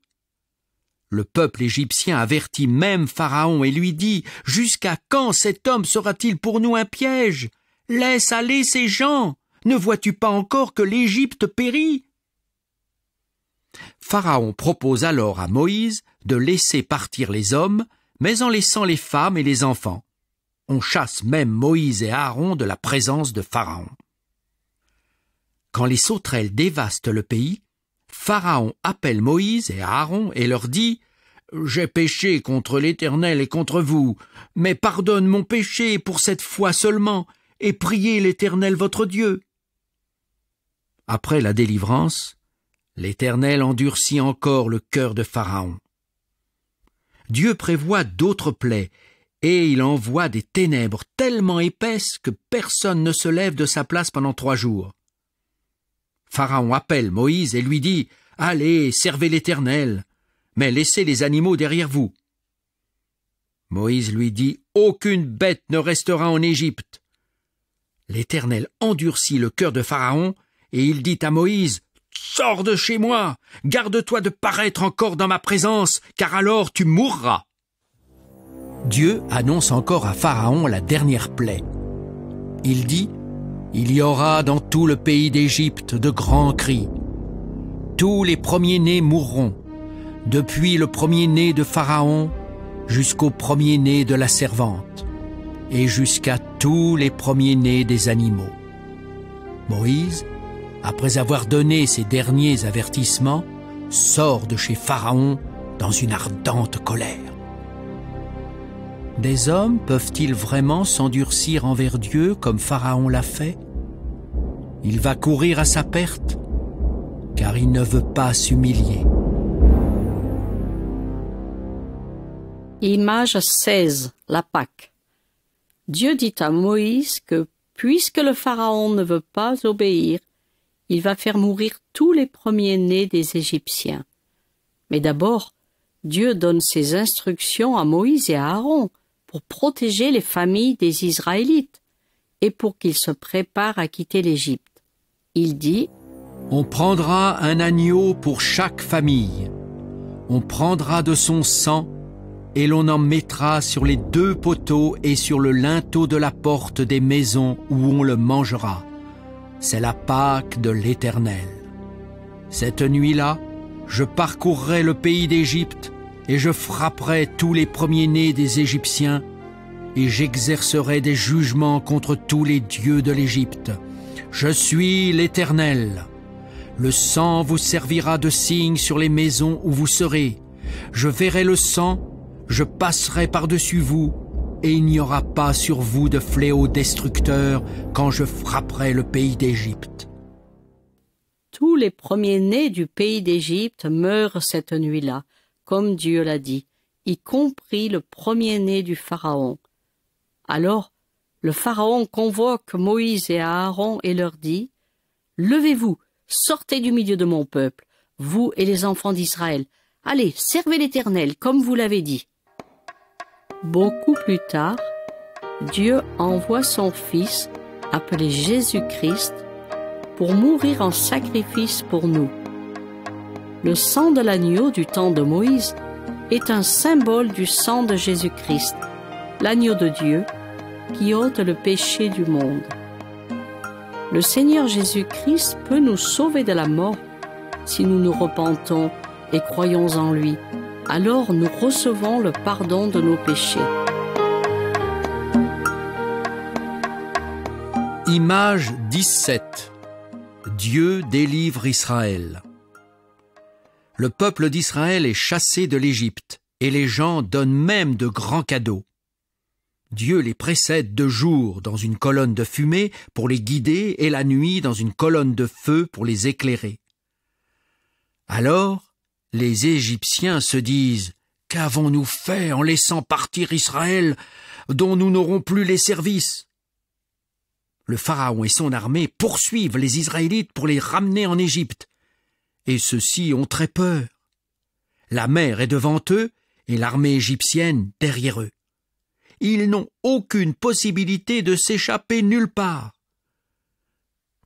Le peuple égyptien avertit même Pharaon et lui dit « Jusqu'à quand cet homme sera-t-il pour nous un piège? Laisse aller ces gens! Ne vois-tu pas encore que l'Égypte périt ?» Pharaon propose alors à Moïse de laisser partir les hommes, mais en laissant les femmes et les enfants. On chasse même Moïse et Aaron de la présence de Pharaon. Quand les sauterelles dévastent le pays, Pharaon appelle Moïse et Aaron et leur dit « J'ai péché contre l'Éternel et contre vous, mais pardonne mon péché pour cette fois seulement, et priez l'Éternel votre Dieu. » Après la délivrance, l'Éternel endurcit encore le cœur de Pharaon. Dieu prévoit d'autres plaies, et il envoie des ténèbres tellement épaisses que personne ne se lève de sa place pendant 3 jours. Pharaon appelle Moïse et lui dit « Allez, servez l'Éternel, mais laissez les animaux derrière vous. » Moïse lui dit « Aucune bête ne restera en Égypte. » L'Éternel endurcit le cœur de Pharaon, et il dit à Moïse « Sors de chez moi, garde-toi de paraître encore dans ma présence, car alors tu mourras. » Dieu annonce encore à Pharaon la dernière plaie. Il dit « Il y aura dans tout le pays d'Égypte de grands cris. Tous les premiers-nés mourront, depuis le premier-né de Pharaon jusqu'au premier-né de la servante, et jusqu'à tous les premiers-nés des animaux. » Moïse, après avoir donné ces derniers avertissements, sort de chez Pharaon dans une ardente colère. Des hommes peuvent-ils vraiment s'endurcir envers Dieu comme Pharaon l'a fait? Il va courir à sa perte, car il ne veut pas s'humilier. Image 16, la Pâque. Dieu dit à Moïse que, puisque le Pharaon ne veut pas obéir, il va faire mourir tous les premiers-nés des Égyptiens. Mais d'abord, Dieu donne ses instructions à Moïse et à Aaron pour protéger les familles des Israélites et pour qu'ils se préparent à quitter l'Égypte. Il dit « On prendra un agneau pour chaque famille. On prendra de son sang et l'on en mettra sur les 2 poteaux et sur le linteau de la porte des maisons où on le mangera. C'est la Pâque de l'Éternel. Cette nuit-là, je parcourrai le pays d'Égypte et je frapperai tous les premiers-nés des Égyptiens et j'exercerai des jugements contre tous les dieux de l'Égypte. Je suis l'Éternel. Le sang vous servira de signe sur les maisons où vous serez. Je verrai le sang, je passerai par-dessus vous, et il n'y aura pas sur vous de fléau destructeur quand je frapperai le pays d'Égypte. » Tous les premiers-nés du pays d'Égypte meurent cette nuit-là, comme Dieu l'a dit, y compris le premier-né du Pharaon. Alors, le Pharaon convoque Moïse et Aaron et leur dit « Levez-vous, sortez du milieu de mon peuple, vous et les enfants d'Israël. Allez, servez l'Éternel, comme vous l'avez dit. » Beaucoup plus tard, Dieu envoie son Fils, appelé Jésus-Christ, pour mourir en sacrifice pour nous. Le sang de l'agneau du temps de Moïse est un symbole du sang de Jésus-Christ, l'agneau de Dieu, qui ôte le péché du monde. Le Seigneur Jésus-Christ peut nous sauver de la mort si nous nous repentons et croyons en lui. Alors nous recevons le pardon de nos péchés. Image 17. Dieu délivre Israël. Le peuple d'Israël est chassé de l'Égypte, et les gens donnent même de grands cadeaux. Dieu les précède de jour dans une colonne de fumée pour les guider et la nuit dans une colonne de feu pour les éclairer. Alors, les Égyptiens se disent « Qu'avons-nous fait en laissant partir Israël, dont nous n'aurons plus les services ?» Le Pharaon et son armée poursuivent les Israélites pour les ramener en Égypte, et ceux-ci ont très peur. La mer est devant eux et l'armée égyptienne derrière eux. Ils n'ont aucune possibilité de s'échapper nulle part.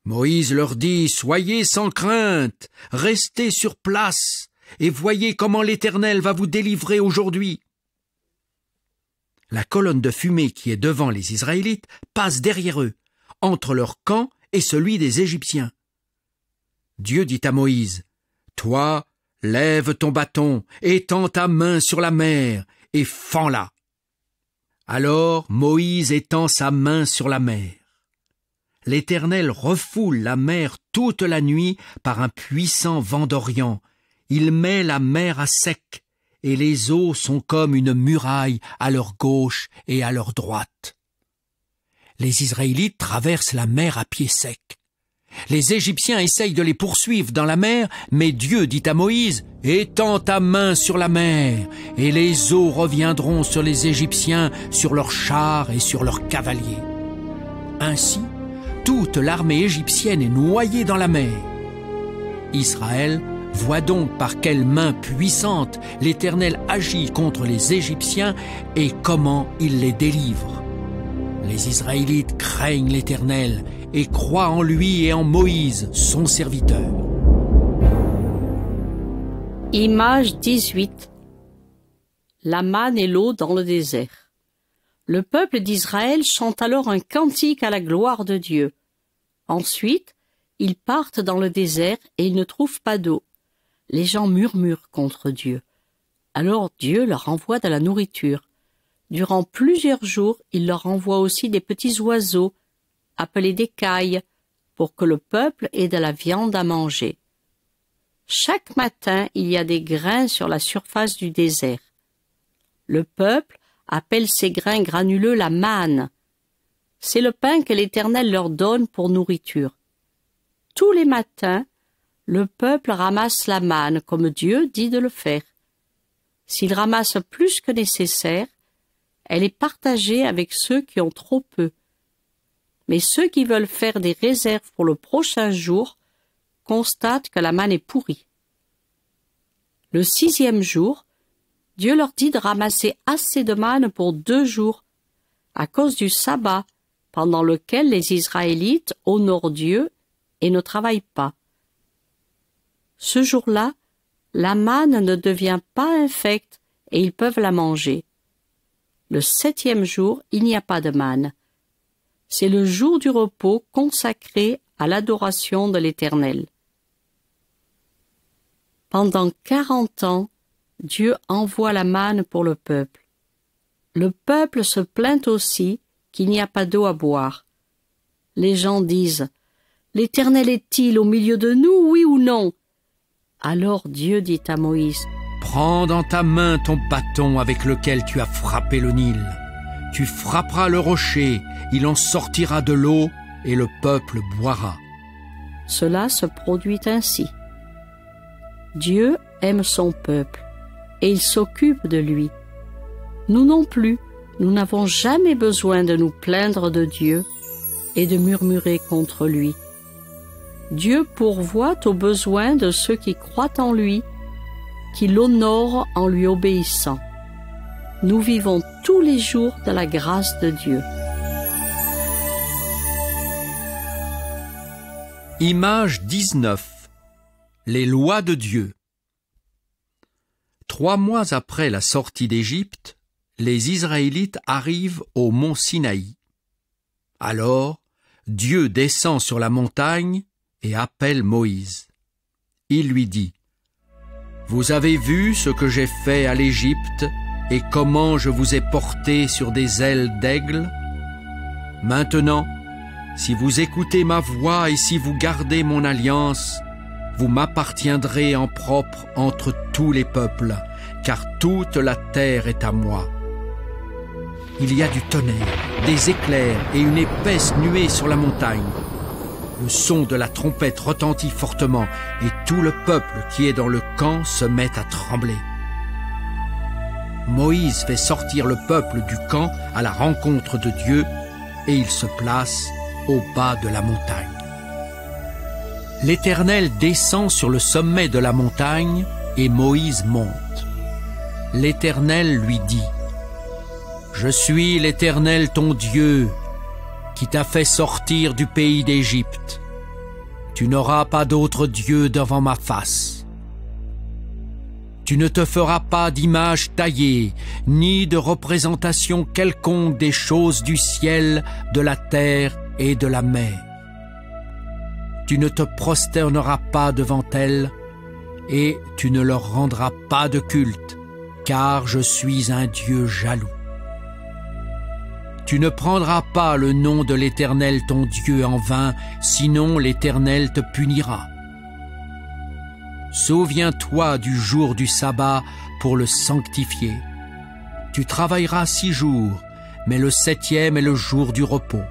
Moïse leur dit « Soyez sans crainte, restez sur place, et voyez comment l'Éternel va vous délivrer aujourd'hui. » La colonne de fumée qui est devant les Israélites passe derrière eux, entre leur camp et celui des Égyptiens. Dieu dit à Moïse « Toi, lève ton bâton, étends ta main sur la mer, et fends-la. » Alors Moïse étend sa main sur la mer. L'Éternel refoule la mer toute la nuit par un puissant vent d'Orient. Il met la mer à sec, et les eaux sont comme une muraille à leur gauche et à leur droite. Les Israélites traversent la mer à pied sec. Les Égyptiens essayent de les poursuivre dans la mer, mais Dieu dit à Moïse « Étends ta main sur la mer, et les eaux reviendront sur les Égyptiens, sur leurs chars et sur leurs cavaliers. » Ainsi, toute l'armée égyptienne est noyée dans la mer. Israël voit donc par quelle main puissante l'Éternel agit contre les Égyptiens et comment il les délivre. Les Israélites craignent l'Éternel et croient en lui et en Moïse, son serviteur. Image 18. La manne et l'eau dans le désert. Le peuple d'Israël chante alors un cantique à la gloire de Dieu. Ensuite, ils partent dans le désert et ils ne trouvent pas d'eau. Les gens murmurent contre Dieu. Alors Dieu leur envoie de la nourriture. Durant plusieurs jours, il leur envoie aussi des petits oiseaux, appelés des cailles, pour que le peuple ait de la viande à manger. Chaque matin, il y a des grains sur la surface du désert. Le peuple appelle ces grains granuleux la manne. C'est le pain que l'Éternel leur donne pour nourriture. Tous les matins, le peuple ramasse la manne comme Dieu dit de le faire. S'il ramasse plus que nécessaire, elle est partagée avec ceux qui ont trop peu. Mais ceux qui veulent faire des réserves pour le prochain jour constatent que la manne est pourrie. Le 6e jour, Dieu leur dit de ramasser assez de manne pour 2 jours, à cause du sabbat, pendant lequel les Israélites honorent Dieu et ne travaillent pas. Ce jour-là, la manne ne devient pas infecte et ils peuvent la manger. Le 7e jour, il n'y a pas de manne. C'est le jour du repos consacré à l'adoration de l'Éternel. Pendant 40 ans, Dieu envoie la manne pour le peuple. Le peuple se plaint aussi qu'il n'y a pas d'eau à boire. Les gens disent « L'Éternel est-il au milieu de nous, oui ou non ?» Alors Dieu dit à Moïse « Prends dans ta main ton bâton avec lequel tu as frappé le Nil. Tu frapperas le rocher, il en sortira de l'eau et le peuple boira. » Cela se produit ainsi. Dieu aime son peuple et il s'occupe de lui. Nous non plus, nous n'avons jamais besoin de nous plaindre de Dieu et de murmurer contre lui. Dieu pourvoit aux besoins de ceux qui croient en lui, qui l'honorent en lui obéissant. Nous vivons tous les jours de la grâce de Dieu. Image 19. Les lois de Dieu. 3 mois après la sortie d'Égypte, les Israélites arrivent au mont Sinaï. Alors, Dieu descend sur la montagne et appelle Moïse. Il lui dit : « Vous avez vu ce que j'ai fait à l'Égypte et comment je vous ai porté sur des ailes d'aigle ? Maintenant, si vous écoutez ma voix et si vous gardez mon alliance, vous m'appartiendrez en propre entre tous les peuples, car toute la terre est à moi. Il y a du tonnerre, des éclairs et une épaisse nuée sur la montagne. Le son de la trompette retentit fortement et tout le peuple qui est dans le camp se met à trembler. Moïse fait sortir le peuple du camp à la rencontre de Dieu et il se place au bas de la montagne. L'Éternel descend sur le sommet de la montagne et Moïse monte. L'Éternel lui dit : « Je suis l'Éternel ton Dieu, qui t'a fait sortir du pays d'Égypte. Tu n'auras pas d'autre Dieu devant ma face. Tu ne te feras pas d'image taillée, ni de représentation quelconque des choses du ciel, de la terre et de la mer. Tu ne te prosterneras pas devant elles, et tu ne leur rendras pas de culte, car je suis un Dieu jaloux. Tu ne prendras pas le nom de l'Éternel ton Dieu en vain, sinon l'Éternel te punira. Souviens-toi du jour du sabbat pour le sanctifier. Tu travailleras 6 jours, mais le 7e est le jour du repos.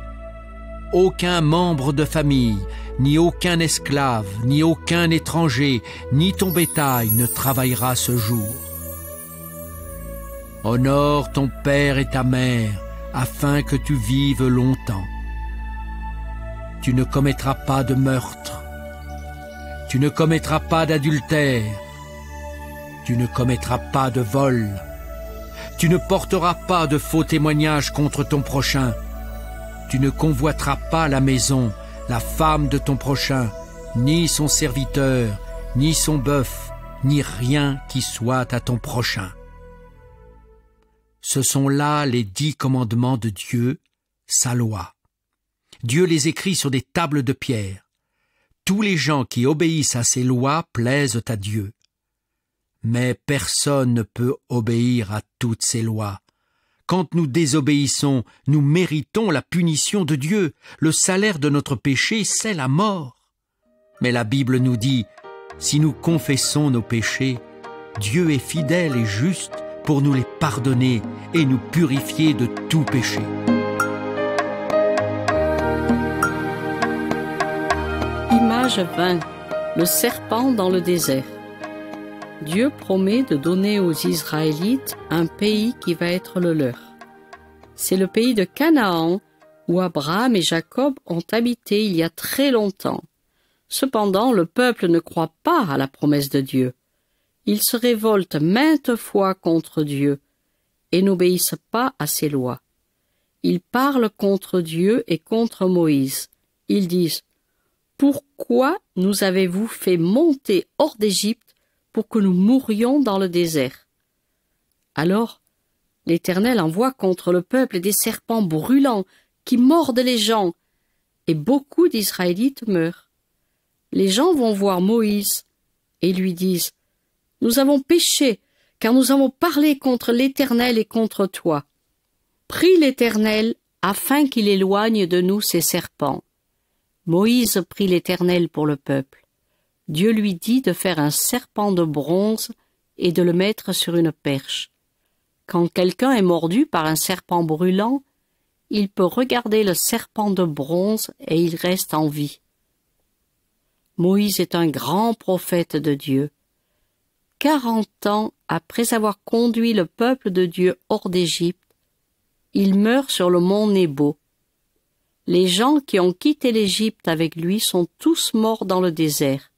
Aucun membre de famille, ni aucun esclave, ni aucun étranger, ni ton bétail ne travaillera ce jour. Honore ton père et ta mère, afin que tu vives longtemps. Tu ne commettras pas de meurtre. Tu ne commettras pas d'adultère. Tu ne commettras pas de vol. Tu ne porteras pas de faux témoignages contre ton prochain. Tu ne convoiteras pas la maison, la femme de ton prochain, ni son serviteur, ni son bœuf, ni rien qui soit à ton prochain. Ce sont là les 10 commandements de Dieu, sa loi. Dieu les écrit sur des tables de pierre. Tous les gens qui obéissent à ces lois plaisent à Dieu. Mais personne ne peut obéir à toutes ces lois. Quand nous désobéissons, nous méritons la punition de Dieu. Le salaire de notre péché, c'est la mort. Mais la Bible nous dit, si nous confessons nos péchés, Dieu est fidèle et juste pour nous les pardonner et nous purifier de tout péché. Image 20. Le serpent dans le désert. Dieu promet de donner aux Israélites un pays qui va être le leur. C'est le pays de Canaan, où Abraham et Jacob ont habité il y a très longtemps. Cependant, le peuple ne croit pas à la promesse de Dieu. Ils se révoltent maintes fois contre Dieu et n'obéissent pas à ses lois. Ils parlent contre Dieu et contre Moïse. Ils disent : « Pourquoi nous avez-vous fait monter hors d'Égypte pour que nous mourions dans le désert ?» Alors, l'Éternel envoie contre le peuple des serpents brûlants qui mordent les gens, et beaucoup d'Israélites meurent. Les gens vont voir Moïse et lui disent : « Nous avons péché, car nous avons parlé contre l'Éternel et contre toi. Prie l'Éternel afin qu'il éloigne de nous ces serpents. » Moïse prie l'Éternel pour le peuple. Dieu lui dit de faire un serpent de bronze et de le mettre sur une perche. Quand quelqu'un est mordu par un serpent brûlant, il peut regarder le serpent de bronze et il reste en vie. Moïse est un grand prophète de Dieu. 40 ans après avoir conduit le peuple de Dieu hors d'Égypte, il meurt sur le mont Nebo. Les gens qui ont quitté l'Égypte avec lui sont tous morts dans le désert.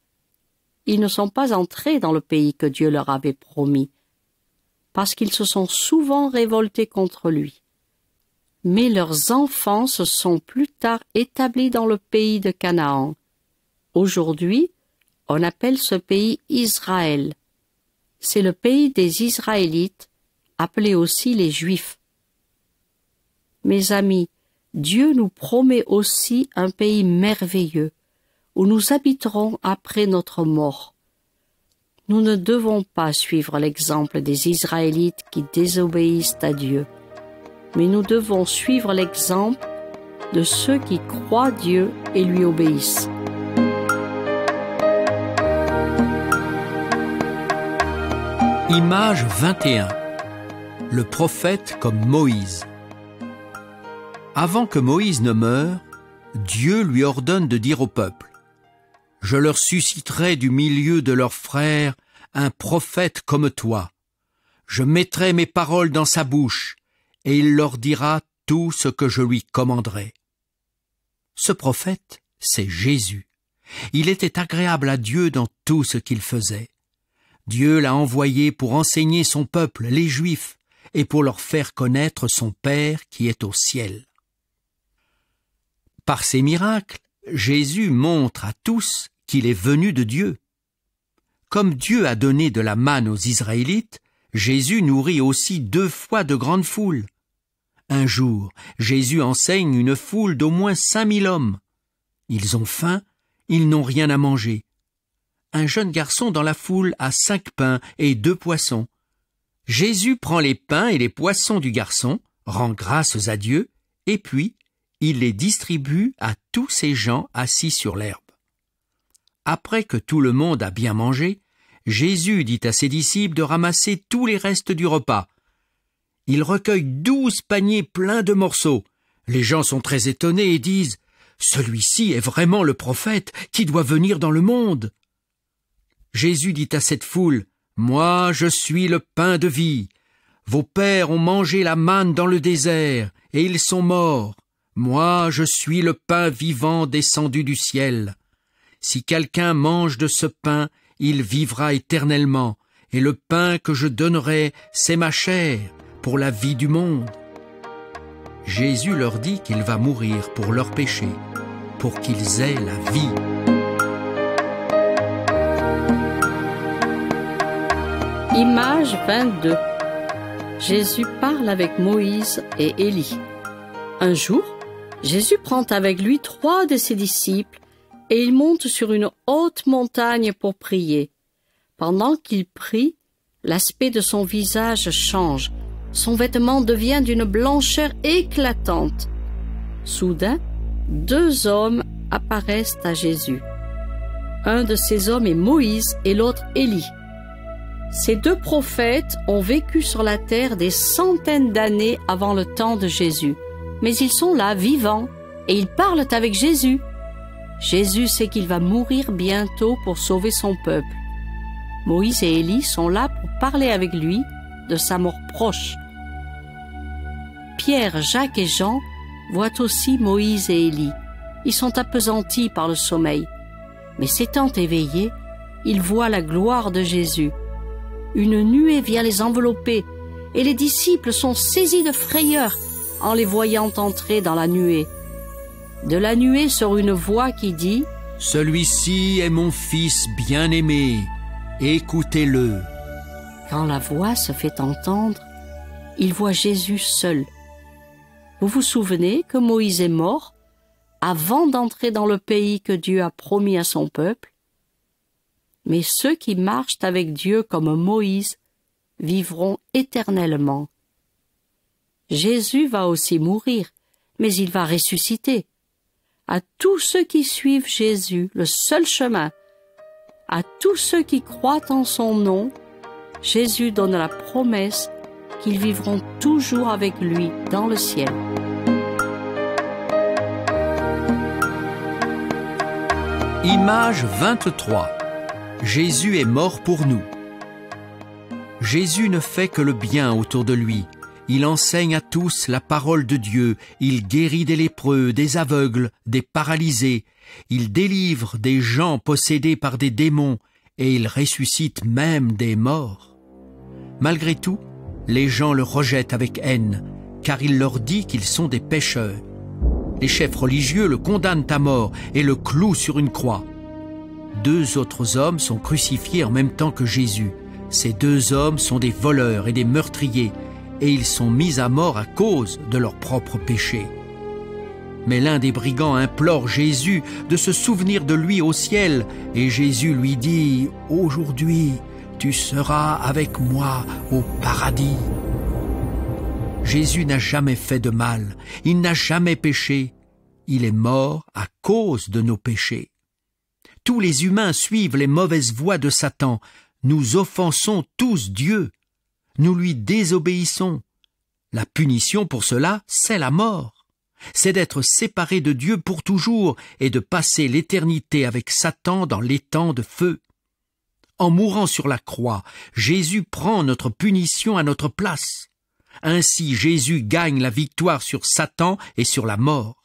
Ils ne sont pas entrés dans le pays que Dieu leur avait promis, parce qu'ils se sont souvent révoltés contre lui. Mais leurs enfants se sont plus tard établis dans le pays de Canaan. Aujourd'hui, on appelle ce pays Israël. C'est le pays des Israélites, appelés aussi les Juifs. Mes amis, Dieu nous promet aussi un pays merveilleux, où nous habiterons après notre mort. Nous ne devons pas suivre l'exemple des Israélites qui désobéissent à Dieu, mais nous devons suivre l'exemple de ceux qui croient Dieu et lui obéissent. Image 21. Le prophète comme Moïse. Avant que Moïse ne meure, Dieu lui ordonne de dire au peuple: « Je leur susciterai du milieu de leurs frères un prophète comme toi. Je mettrai mes paroles dans sa bouche, et il leur dira tout ce que je lui commanderai. » Ce prophète, c'est Jésus. Il était agréable à Dieu dans tout ce qu'il faisait. Dieu l'a envoyé pour enseigner son peuple, les Juifs, et pour leur faire connaître son Père qui est au ciel. Par ses miracles, Jésus montre à tous qu'il est venu de Dieu. Comme Dieu a donné de la manne aux Israélites, Jésus nourrit aussi 2 fois de grandes foules. Un jour, Jésus enseigne une foule d'au moins 5000 hommes. Ils ont faim, ils n'ont rien à manger. Un jeune garçon dans la foule a 5 pains et 2 poissons. Jésus prend les pains et les poissons du garçon, rend grâces à Dieu, et puis il les distribue à tous ces gens assis sur l'herbe. Après que tout le monde a bien mangé, Jésus dit à ses disciples de ramasser tous les restes du repas. Il recueille 12 paniers pleins de morceaux. Les gens sont très étonnés et disent: « Celui-ci est vraiment le prophète qui doit venir dans le monde. » Jésus dit à cette foule: « Moi, je suis le pain de vie. Vos pères ont mangé la manne dans le désert, et ils sont morts. Moi, je suis le pain vivant descendu du ciel. Si quelqu'un mange de ce pain, il vivra éternellement, et le pain que je donnerai, c'est ma chair, pour la vie du monde. » Jésus leur dit qu'il va mourir pour leurs péchés, pour qu'ils aient la vie. Image 22. Jésus parle avec Moïse et Élie. Un jour, Jésus prend avec lui 3 de ses disciples et il monte sur une haute montagne pour prier. Pendant qu'il prie, l'aspect de son visage change. Son vêtement devient d'une blancheur éclatante. Soudain, 2 hommes apparaissent à Jésus. Un de ces hommes est Moïse et l'autre Élie. Ces 2 prophètes ont vécu sur la terre des centaines d'années avant le temps de Jésus. Mais ils sont là, vivants, et ils parlent avec Jésus. Jésus sait qu'il va mourir bientôt pour sauver son peuple. Moïse et Élie sont là pour parler avec lui de sa mort proche. Pierre, Jacques et Jean voient aussi Moïse et Élie. Ils sont appesantis par le sommeil. Mais s'étant éveillés, ils voient la gloire de Jésus. Une nuée vient les envelopper et les disciples sont saisis de frayeur en les voyant entrer dans la nuée. De la nuée sort une voix qui dit: « Celui-ci est mon fils bien-aimé, écoutez-le. » Quand la voix se fait entendre, ils voient Jésus seul. Vous vous souvenez que Moïse est mort avant d'entrer dans le pays que Dieu a promis à son peuple? Mais ceux qui marchent avec Dieu comme Moïse vivront éternellement. Jésus va aussi mourir, mais il va ressusciter. À tous ceux qui suivent Jésus, le seul chemin, à tous ceux qui croient en son nom, Jésus donne la promesse qu'ils vivront toujours avec lui dans le ciel. Image 23. Jésus est mort pour nous. Jésus ne fait que le bien autour de lui. Il enseigne à tous la parole de Dieu. Il guérit des lépreux, des aveugles, des paralysés. Il délivre des gens possédés par des démons et il ressuscite même des morts. Malgré tout, les gens le rejettent avec haine, car il leur dit qu'ils sont des pécheurs. Les chefs religieux le condamnent à mort et le clouent sur une croix. 2 autres hommes sont crucifiés en même temps que Jésus. Ces 2 hommes sont des voleurs et des meurtriers, et ils sont mis à mort à cause de leurs propres péchés. Mais l'un des brigands implore Jésus de se souvenir de lui au ciel, et Jésus lui dit « Aujourd'hui, tu seras avec moi au paradis. » Jésus n'a jamais fait de mal, il n'a jamais péché, il est mort à cause de nos péchés. Tous les humains suivent les mauvaises voies de Satan, nous offensons tous Dieu, nous lui désobéissons. La punition pour cela, c'est la mort. C'est d'être séparé de Dieu pour toujours et de passer l'éternité avec Satan dans l'étang de feu. En mourant sur la croix, Jésus prend notre punition à notre place. Ainsi, Jésus gagne la victoire sur Satan et sur la mort.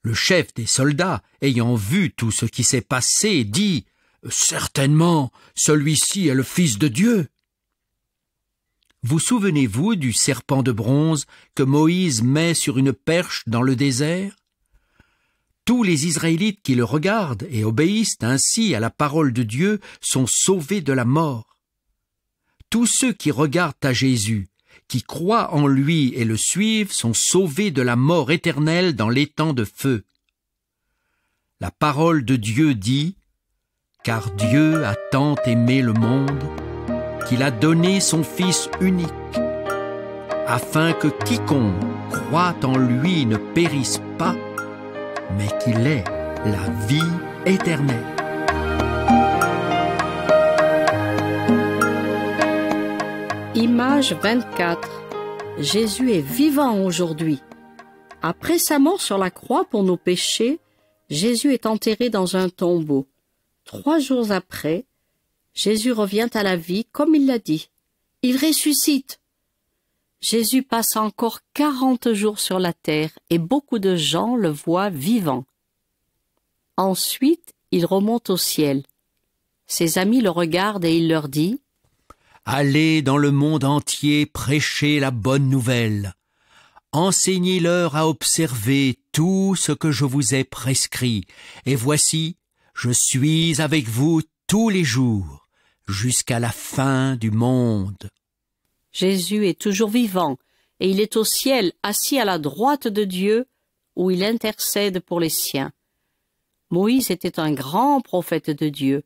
Le chef des soldats, ayant vu tout ce qui s'est passé, dit « Certainement, celui-ci est le Fils de Dieu. » Vous souvenez-vous du serpent de bronze que Moïse met sur une perche dans le désert? Tous les Israélites qui le regardent et obéissent ainsi à la parole de Dieu sont sauvés de la mort. Tous ceux qui regardent à Jésus, qui croient en lui et le suivent, sont sauvés de la mort éternelle dans l'étang de feu. La parole de Dieu dit « Car Dieu a tant aimé le monde qu'il a donné son Fils unique, afin que quiconque croit en lui ne périsse pas, mais qu'il ait la vie éternelle. » Image 24. Jésus est vivant aujourd'hui. Après sa mort sur la croix pour nos péchés, Jésus est enterré dans un tombeau. 3 jours après, Jésus revient à la vie comme il l'a dit. Il ressuscite. Jésus passe encore 40 jours sur la terre et beaucoup de gens le voient vivant. Ensuite, il remonte au ciel. Ses amis le regardent et il leur dit « Allez dans le monde entier prêcher la bonne nouvelle. Enseignez-leur à observer tout ce que je vous ai prescrit. Et voici, je suis avec vous tous les jours, jusqu'à la fin du monde. » Jésus est toujours vivant et il est au ciel, assis à la droite de Dieu, où il intercède pour les siens. Moïse était un grand prophète de Dieu,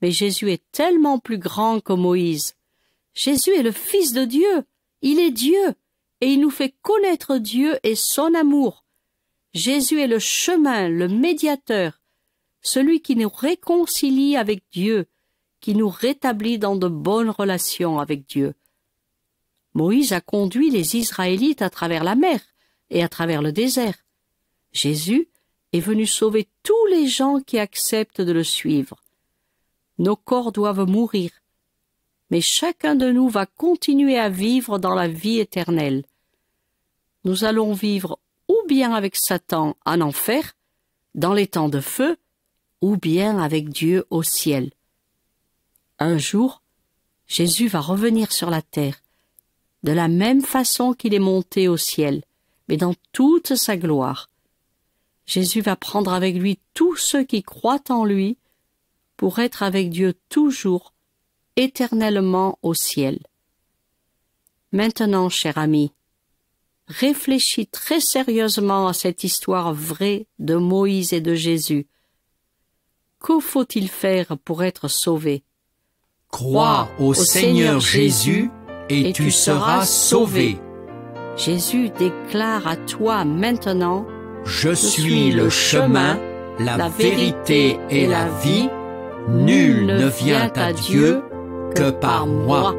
mais Jésus est tellement plus grand que Moïse. Jésus est le Fils de Dieu, il est Dieu, et il nous fait connaître Dieu et son amour. Jésus est le chemin, le médiateur, celui qui nous réconcilie avec Dieu, qui nous rétablit dans de bonnes relations avec Dieu. Moïse a conduit les Israélites à travers la mer et à travers le désert. Jésus est venu sauver tous les gens qui acceptent de le suivre. Nos corps doivent mourir, mais chacun de nous va continuer à vivre dans la vie éternelle. Nous allons vivre ou bien avec Satan en enfer, dans les temps de feu, ou bien avec Dieu au ciel. Un jour, Jésus va revenir sur la terre, de la même façon qu'il est monté au ciel, mais dans toute sa gloire. Jésus va prendre avec lui tous ceux qui croient en lui pour être avec Dieu toujours, éternellement au ciel. Maintenant, cher ami, réfléchis très sérieusement à cette histoire vraie de Moïse et de Jésus. Que faut-il faire pour être sauvé? Crois au Seigneur Jésus et tu seras sauvé. Jésus déclare à toi maintenant: Je suis le chemin, la vérité et la vie. Nul ne vient à Dieu que par moi.